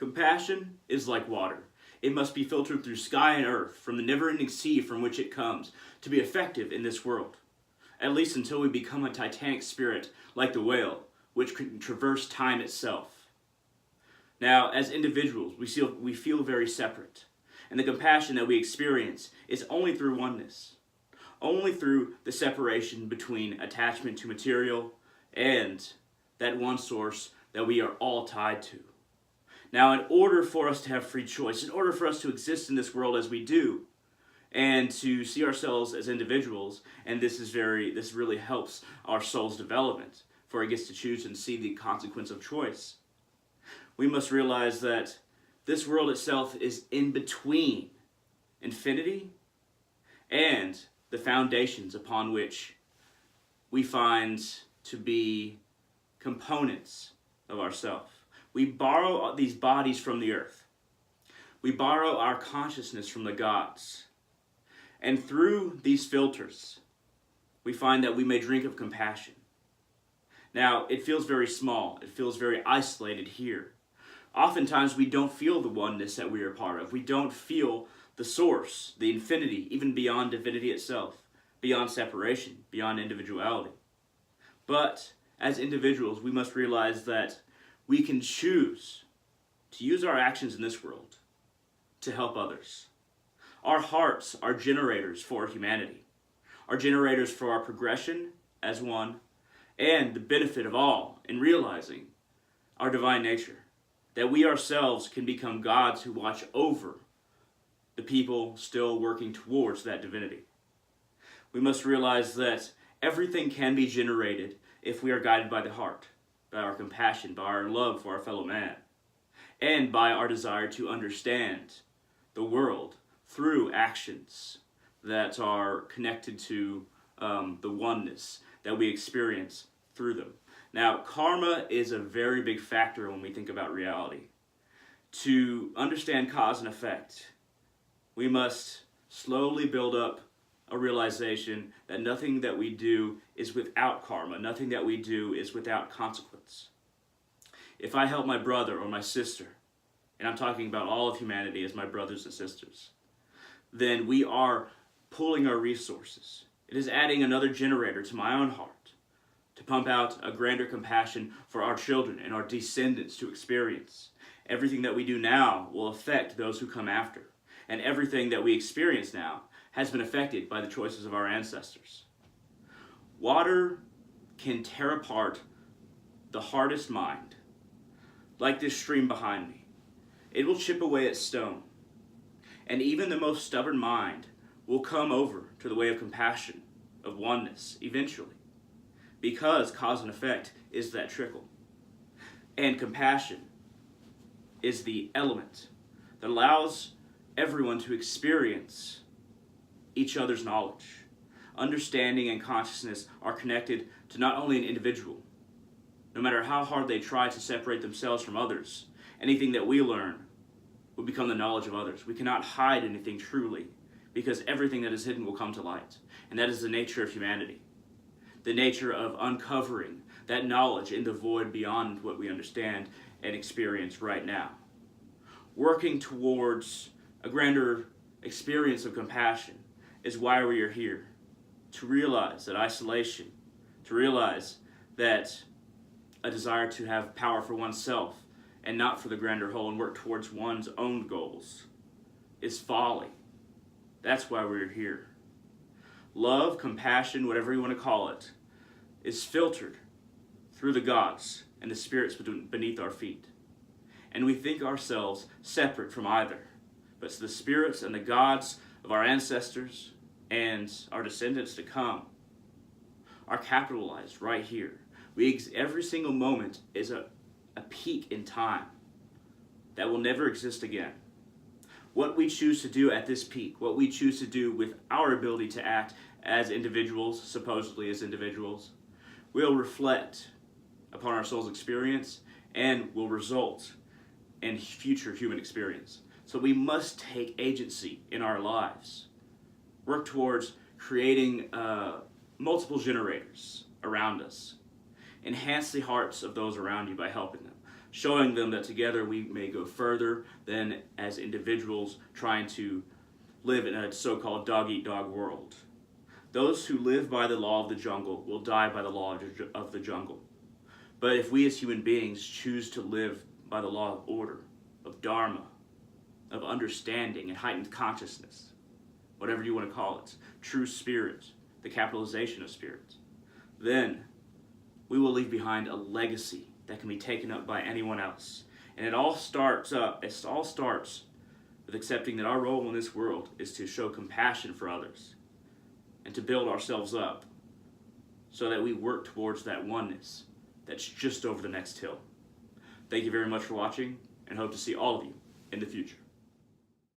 Compassion is like water. It must be filtered through sky and earth, from the never-ending sea from which it comes, to be effective in this world. At least until we become a titanic spirit like the whale, which can traverse time itself. Now, as individuals, we feel very separate. And the compassion that we experience is only through oneness. Only through the separation between attachment to material and that one source that we are all tied to. Now, in order for us to have free choice, in order for us to exist in this world as we do, and to see ourselves as individuals, and this really helps our soul's development, for it gets to choose and see the consequence of choice. We must realize that this world itself is in between infinity and the foundations upon which we find to be components of ourself. We borrow these bodies from the earth. We borrow our consciousness from the gods. And through these filters, we find that we may drink of compassion. Now, it feels very small. It feels very isolated here. Oftentimes, we don't feel the oneness that we are a part of. We don't feel the source, the infinity, even beyond divinity itself, beyond separation, beyond individuality. But as individuals, we must realize that we can choose to use our actions in this world to help others. Our hearts are generators for humanity, are generators for our progression as one, and the benefit of all in realizing our divine nature, that we ourselves can become gods who watch over the people still working towards that divinity. We must realize that everything can be generated if we are guided by the heart, by our compassion, by our love for our fellow man, and by our desire to understand the world through actions that are connected to the oneness that we experience through them. Now, karma is a very big factor when we think about reality. To understand cause and effect, we must slowly build up a realization that nothing that we do is without karma. Nothing that we do is without consequence. If I help my brother or my sister, and I'm talking about all of humanity as my brothers and sisters, then we are pulling our resources. It is adding another generator to my own heart to pump out a grander compassion for our children and our descendants to experience. Everything that we do now will affect those who come after, and everything that we experience now has been affected by the choices of our ancestors. Water can tear apart the hardest mind, like this stream behind me. It will chip away at stone, and even the most stubborn mind will come over to the way of compassion, of oneness, eventually, because cause and effect is that trickle. And compassion is the element that allows everyone to experience each other's knowledge. Understanding and consciousness are connected to not only an individual. No matter how hard they try to separate themselves from others, anything that we learn will become the knowledge of others. We cannot hide anything truly, because everything that is hidden will come to light. And that is the nature of humanity. The nature of uncovering that knowledge in the void beyond what we understand and experience right now. Working towards a grander experience of compassion is why we are here. To realize that isolation, to realize that a desire to have power for oneself and not for the grander whole and work towards one's own goals is folly. That's why we're here. Love, compassion, whatever you want to call it, is filtered through the gods and the spirits beneath our feet. And we think ourselves separate from either. But the spirits and the gods of our ancestors and our descendants to come are capitalized right here. Every single moment is a peak in time that will never exist again. What we choose to do at this peak, what we choose to do with our ability to act as individuals, supposedly as individuals, will reflect upon our soul's experience and will result in future human experience. So we must take agency in our lives. Work towards creating multiple generators around us. Enhance the hearts of those around you by helping them. showing them that together we may go further than as individuals trying to live in a so-called dog-eat-dog world. Those who live by the law of the jungle will die by the law of the jungle. But if we as human beings choose to live by the law of order, of dharma, of understanding and heightened consciousness, whatever you want to call it, true spirit, the capitalization of spirit, then we will leave behind a legacy that can be taken up by anyone else. And it all starts with accepting that our role in this world is to show compassion for others and to build ourselves up so that we work towards that oneness that's just over the next hill. Thank you very much for watching, and hope to see all of you in the future.